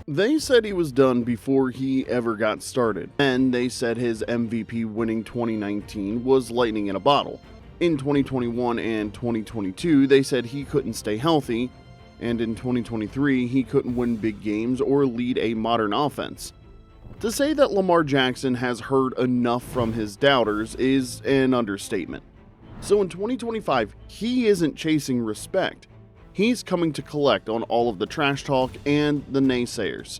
They said he was done before he ever got started, and they said his MVP winning 2019 was lightning in a bottle. In 2021 and 2022, they said he couldn't stay healthy, and in 2023, he couldn't win big games or lead a modern offense. To say that Lamar Jackson has heard enough from his doubters is an understatement. So in 2025, he isn't chasing respect. He's coming to collect on all of the trash talk and the naysayers.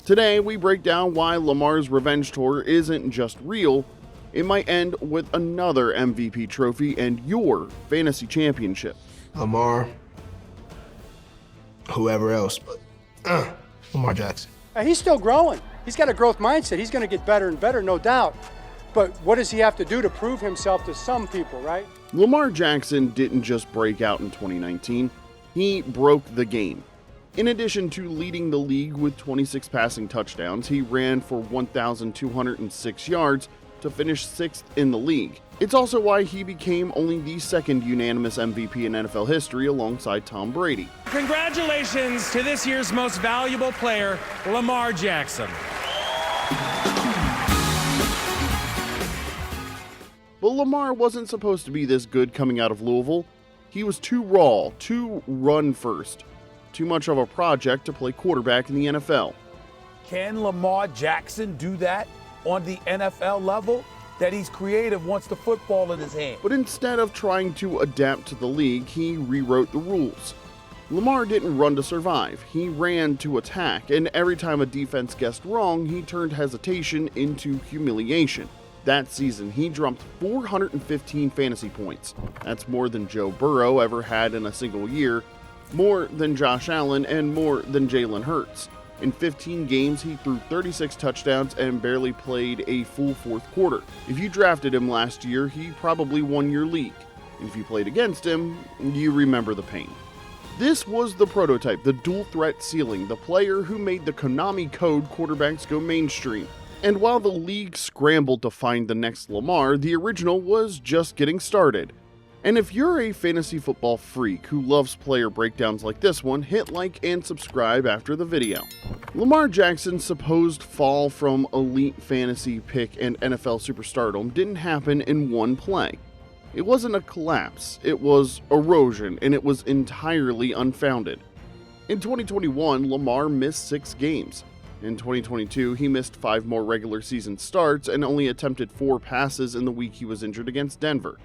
Today, we break down why Lamar's revenge tour isn't just real. It might end with another MVP trophy and your fantasy championship. Lamar, whoever else, but Lamar Jackson. He's still growing. He's got a growth mindset. He's going to get better and better, no doubt. But what does he have to do to prove himself to some people, right? Lamar Jackson didn't just break out in 2019. He broke the game. In addition to leading the league with 26 passing touchdowns, he ran for 1,206 yards to finish 6th in the league. It's also why he became only the second unanimous MVP in NFL history alongside Tom Brady. Congratulations to this year's most valuable player, Lamar Jackson. But Lamar wasn't supposed to be this good coming out of Louisville. He was too raw, too run first, too much of a project to play quarterback in the NFL. Can Lamar Jackson do that on the NFL level? That he's creative once the football in his hand. But instead of trying to adapt to the league, he rewrote the rules. Lamar didn't run to survive, he ran to attack, and every time a defense guessed wrong, he turned hesitation into humiliation. That season, he dropped 415 fantasy points. That's more than Joe Burrow ever had in a single year, more than Josh Allen, and more than Jalen Hurts. In 15 games, he threw 36 touchdowns and barely played a full fourth quarter. If you drafted him last year, he probably won your league. If you played against him, you remember the pain. This was the prototype, the dual threat ceiling, the player who made the Konami code quarterbacks go mainstream. And while the league scrambled to find the next Lamar, the original was just getting started. And if you're a fantasy football freak who loves player breakdowns like this one, hit like and subscribe after the video. Lamar Jackson's supposed fall from elite fantasy pick and NFL superstardom didn't happen in one play. It wasn't a collapse, it was erosion, and it was entirely unfounded. In 2021, Lamar missed 6 games. In 2022, he missed 5 more regular season starts and only attempted 4 passes in the week he was injured against Denver.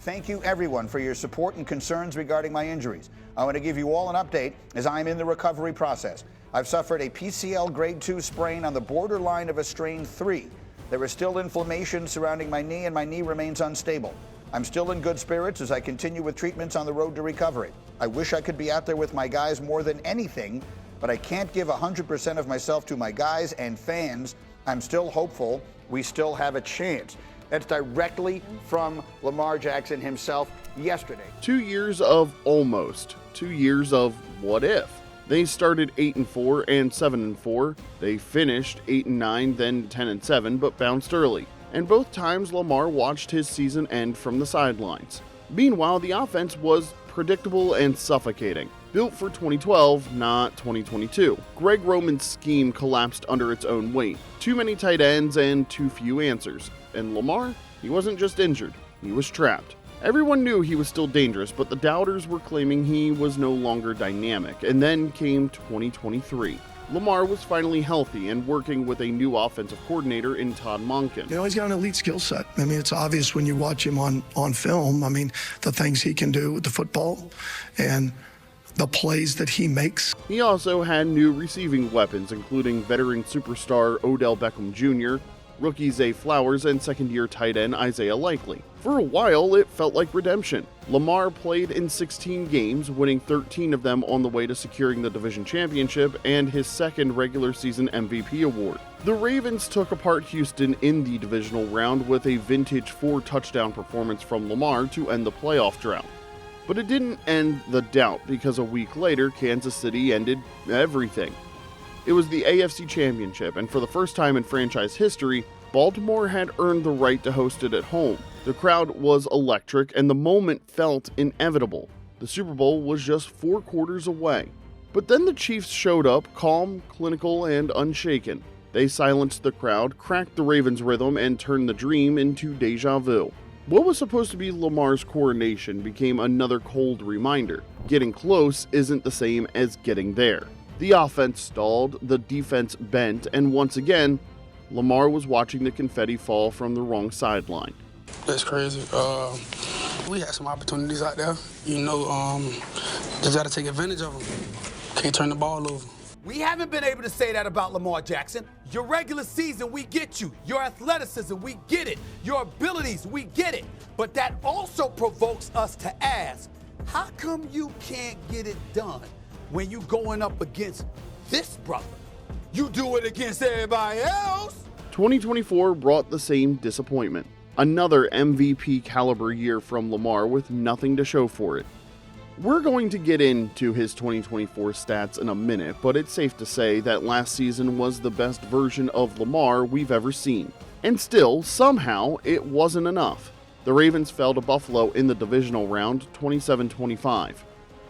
Thank you, everyone, for your support and concerns regarding my injuries. I want to give you all an update as I'm in the recovery process. I've suffered a PCL grade 2 sprain on the borderline of a strain 3. There is still inflammation surrounding my knee, and my knee remains unstable. I'm still in good spirits as I continue with treatments on the road to recovery. I wish I could be out there with my guys more than anything, but I can't give 100% of myself to my guys and fans. I'm still hopeful we still have a chance. That's directly from Lamar Jackson himself yesterday. 2 years of almost. 2 years of what if. They started 8-4 and 7-4. They finished 8-9, then 10-7, but bounced early. And both times Lamar watched his season end from the sidelines. Meanwhile, the offense was predictable and suffocating. Built for 2012, not 2022. Greg Roman's scheme collapsed under its own weight. Too many tight ends and too few answers. And Lamar, he wasn't just injured, he was trapped. Everyone knew he was still dangerous, but the doubters were claiming he was no longer dynamic. And then came 2023. Lamar was finally healthy and working with a new offensive coordinator in Todd Monken. You know, he's got an elite skill set. I mean, it's obvious when you watch him on film. I mean, the things he can do with the football and the plays that he makes. He also had new receiving weapons, including veteran superstar Odell Beckham Jr., rookie Zay Flowers, and second-year tight end Isaiah Likely. For a while, it felt like redemption. Lamar played in 16 games, winning 13 of them on the way to securing the division championship and his second regular season MVP award. The Ravens took apart Houston in the divisional round with a vintage 4-touchdown performance from Lamar to end the playoff drought. But it didn't end the doubt, because a week later, Kansas City ended everything. It was the AFC Championship, and for the first time in franchise history, Baltimore had earned the right to host it at home. The crowd was electric, and the moment felt inevitable. The Super Bowl was just 4 quarters away. But then the Chiefs showed up, calm, clinical, and unshaken. They silenced the crowd, cracked the Ravens' rhythm, and turned the dream into deja vu. What was supposed to be Lamar's coronation became another cold reminder. Getting close isn't the same as getting there. The offense stalled, the defense bent, and once again, Lamar was watching the confetti fall from the wrong sideline. That's crazy. We had some opportunities out there. Just got to take advantage of them. Can't turn the ball over. We haven't been able to say that about Lamar Jackson. Your regular season, we get you. Your athleticism, we get it. Your abilities, we get it. But that also provokes us to ask, how come you can't get it done when you going up against this brother? You do it against everybody else. 2024 brought the same disappointment. Another MVP caliber year from Lamar with nothing to show for it. We're going to get into his 2024 stats in a minute, but it's safe to say that last season was the best version of Lamar we've ever seen. And still, somehow, it wasn't enough. The Ravens fell to Buffalo in the divisional round 27-25.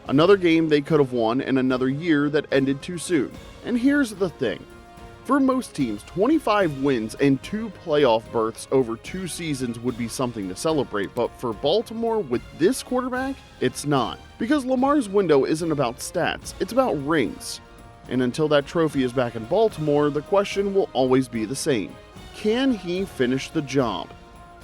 Another game they could have won and another year that ended too soon. And here's the thing. For most teams, 25 wins and 2 playoff berths over 2 seasons would be something to celebrate, but for Baltimore with this quarterback, it's not. Because Lamar's window isn't about stats, it's about rings. And until that trophy is back in Baltimore, the question will always be the same. Can he finish the job?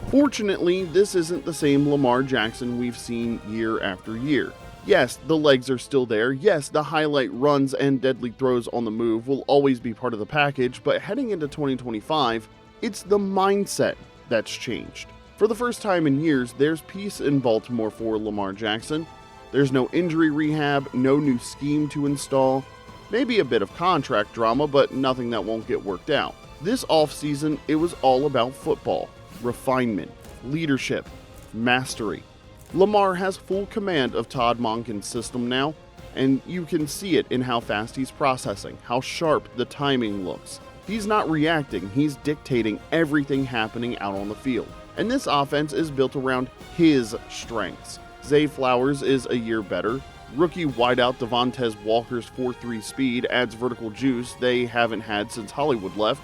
Fortunately, this isn't the same Lamar Jackson we've seen year after year. Yes, the legs are still there. Yes, the highlight runs and deadly throws on the move will always be part of the package, but heading into 2025, it's the mindset that's changed. For the first time in years, there's peace in Baltimore for Lamar Jackson. There's no injury rehab, no new scheme to install, maybe a bit of contract drama, but nothing that won't get worked out. This offseason, it was all about football, refinement, leadership, mastery. Lamar has full command of Todd Monken's system now, and you can see it in how fast he's processing, how sharp the timing looks. He's not reacting, he's dictating everything happening out on the field. And this offense is built around his strengths. Zay Flowers is a year better. Rookie wideout Devontae Walker's 4.3 speed adds vertical juice they haven't had since Hollywood left.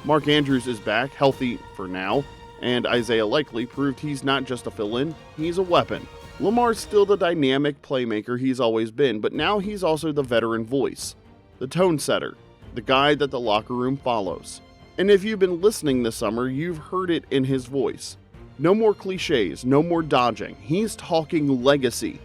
Mark Andrews is back, healthy for now. And Isaiah Likely proved he's not just a fill-in, he's a weapon. Lamar's still the dynamic playmaker he's always been, but now he's also the veteran voice, the tone setter, the guy that the locker room follows. And if you've been listening this summer, you've heard it in his voice. No more cliches, no more dodging. He's talking legacy.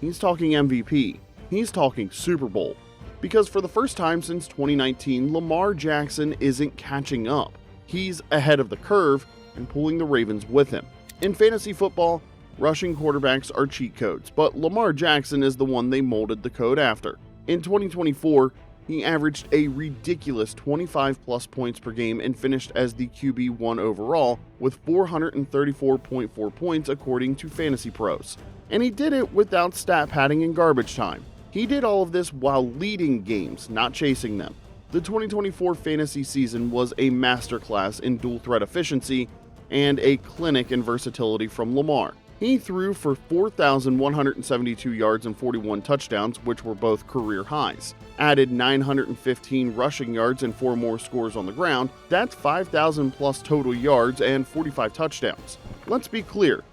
He's talking MVP. He's talking Super Bowl. Because for the first time since 2019, Lamar Jackson isn't catching up. He's ahead of the curve, and pulling the Ravens with him. In fantasy football, rushing quarterbacks are cheat codes, but Lamar Jackson is the one they molded the code after. In 2024, he averaged a ridiculous 25-plus points per game and finished as the QB1 overall with 434.4 points according to Fantasy Pros. And he did it without stat padding and garbage time. He did all of this while leading games, not chasing them. The 2024 fantasy season was a masterclass in dual threat efficiency and a clinic in versatility from Lamar. He threw for 4,172 yards and 41 touchdowns, which were both career highs. Added 915 rushing yards and 4 more scores on the ground. That's 5,000 plus total yards and 45 touchdowns. Let's be clear,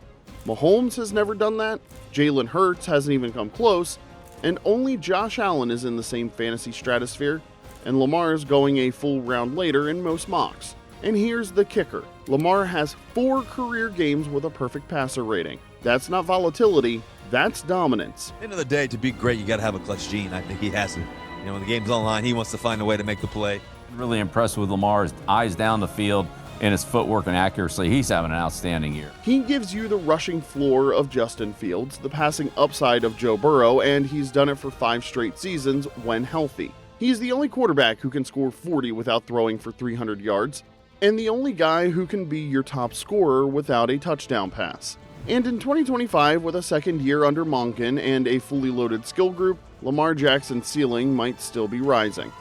Mahomes has never done that, Jalen Hurts hasn't even come close, and only Josh Allen is in the same fantasy stratosphere, and Lamar is going a full round later in most mocks. And here's the kicker. Lamar has 4 career games with a perfect passer rating. That's not volatility, that's dominance. At the end of the day, to be great, you got to have a clutch gene. I think he has it. When the game's on the line, he wants to find a way to make the play. Really impressed with Lamar's eyes down the field and his footwork and accuracy. He's having an outstanding year. He gives you the rushing floor of Justin Fields, the passing upside of Joe Burrow, and he's done it for 5 straight seasons when healthy. He's the only quarterback who can score 40 without throwing for 300 yards, and the only guy who can be your top scorer without a touchdown pass. And in 2025, with a second year under Monken and a fully loaded skill group, Lamar Jackson's ceiling might still be rising.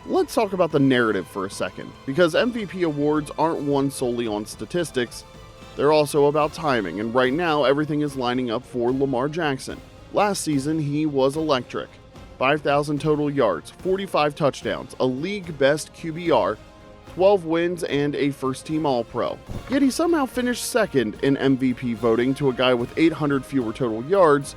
Let's talk about the narrative for a second, because MVP awards aren't won solely on statistics, they're also about timing, and right now everything is lining up for Lamar Jackson. Last season, he was electric. 5,000 total yards, 45 touchdowns, a league-best QBR, 12 wins, and a first-team All-Pro. Yet he somehow finished second in MVP voting to a guy with 800 fewer total yards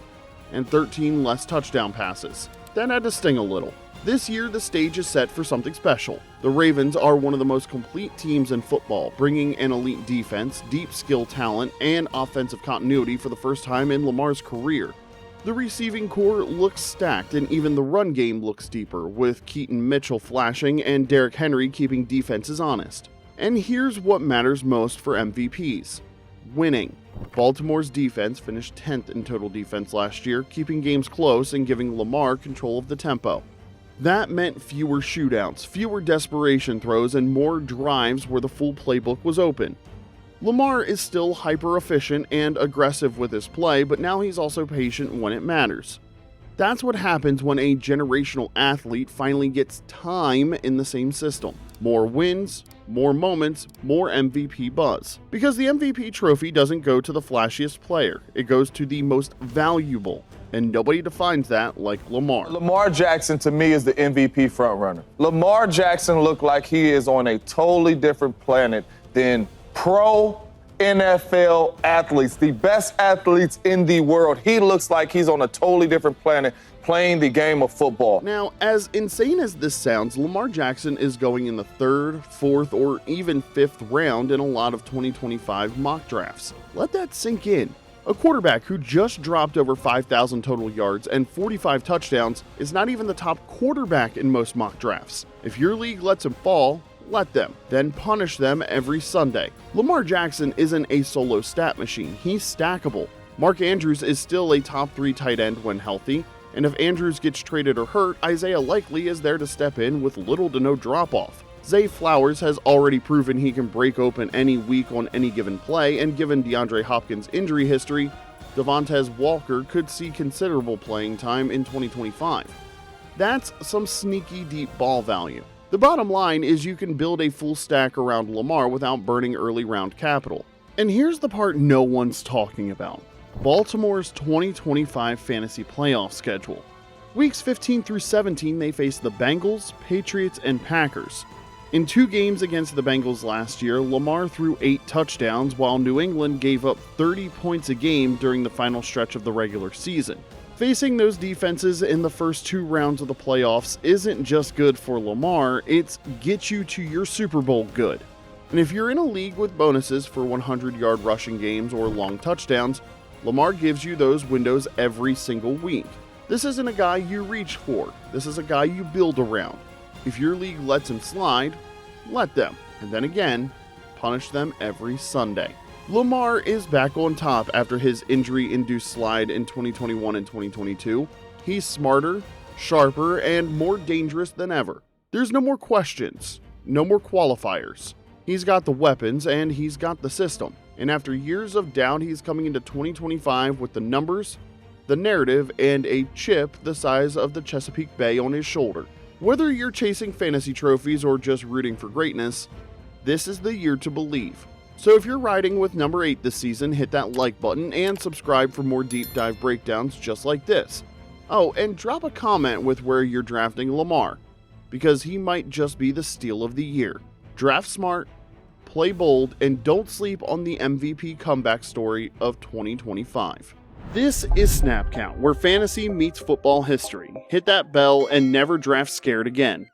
and 13 less touchdown passes. That had to sting a little. This year, the stage is set for something special. The Ravens are one of the most complete teams in football, bringing an elite defense, deep skill talent, and offensive continuity for the first time in Lamar's career. The receiving core looks stacked, and even the run game looks deeper, with Keaton Mitchell flashing and Derrick Henry keeping defenses honest. And here's what matters most for MVPs: winning. Baltimore's defense finished 10th in total defense last year, keeping games close and giving Lamar control of the tempo. That meant fewer shootouts, fewer desperation throws, and more drives where the full playbook was open. Lamar is still hyper-efficient and aggressive with his play, but now he's also patient when it matters. That's what happens when a generational athlete finally gets time in the same system. More wins, more moments, more MVP buzz. Because the MVP trophy doesn't go to the flashiest player, it goes to the most valuable, and nobody defines that like Lamar. Lamar Jackson, to me, is the MVP frontrunner. Lamar Jackson looked like he is on a totally different planet than pro NFL athletes, the best athletes in the world. He looks like he's on a totally different planet playing the game of football. Now, as insane as this sounds, Lamar Jackson is going in the 3rd, 4th, or even 5th round in a lot of 2025 mock drafts. Let that sink in. A quarterback who just dropped over 5,000 total yards and 45 touchdowns is not even the top quarterback in most mock drafts. If your league lets him fall, let them, then punish them every Sunday. Lamar Jackson isn't a solo stat machine, he's stackable. Mark Andrews is still a top 3 tight end when healthy, and if Andrews gets traded or hurt, Isaiah Likely is there to step in with little to no drop-off. Zay Flowers has already proven he can break open any week on any given play, and given DeAndre Hopkins' injury history, Devontae Walker could see considerable playing time in 2025. That's some sneaky deep ball value. The bottom line is you can build a full stack around Lamar without burning early round capital. And here's the part no one's talking about: Baltimore's 2025 fantasy playoff schedule. Weeks 15 through 17, they face the Bengals, Patriots, and Packers. In 2 games against the Bengals last year, Lamar threw 8 touchdowns, while New England gave up 30 points a game during the final stretch of the regular season. Facing those defenses in the first 2 rounds of the playoffs isn't just good for Lamar, it's get you to your Super Bowl good. And if you're in a league with bonuses for 100-yard rushing games or long touchdowns, Lamar gives you those windows every single week. This isn't a guy you reach for, this is a guy you build around. If your league lets him slide, let them, and then again, punish them every Sunday. Lamar is back on top after his injury-induced slide in 2021 and 2022. He's smarter, sharper, and more dangerous than ever. There's no more questions, no more qualifiers. He's got the weapons and he's got the system. And after years of doubt, he's coming into 2025 with the numbers, the narrative, and a chip the size of the Chesapeake Bay on his shoulder. Whether you're chasing fantasy trophies or just rooting for greatness, this is the year to believe. So if you're riding with number 8 this season, hit that like button and subscribe for more deep dive breakdowns just like this. Oh, and drop a comment with where you're drafting Lamar, because he might just be the steal of the year. Draft smart, play bold, and don't sleep on the MVP comeback story of 2025. This is Snap Count, where fantasy meets football history. Hit that bell and never draft scared again.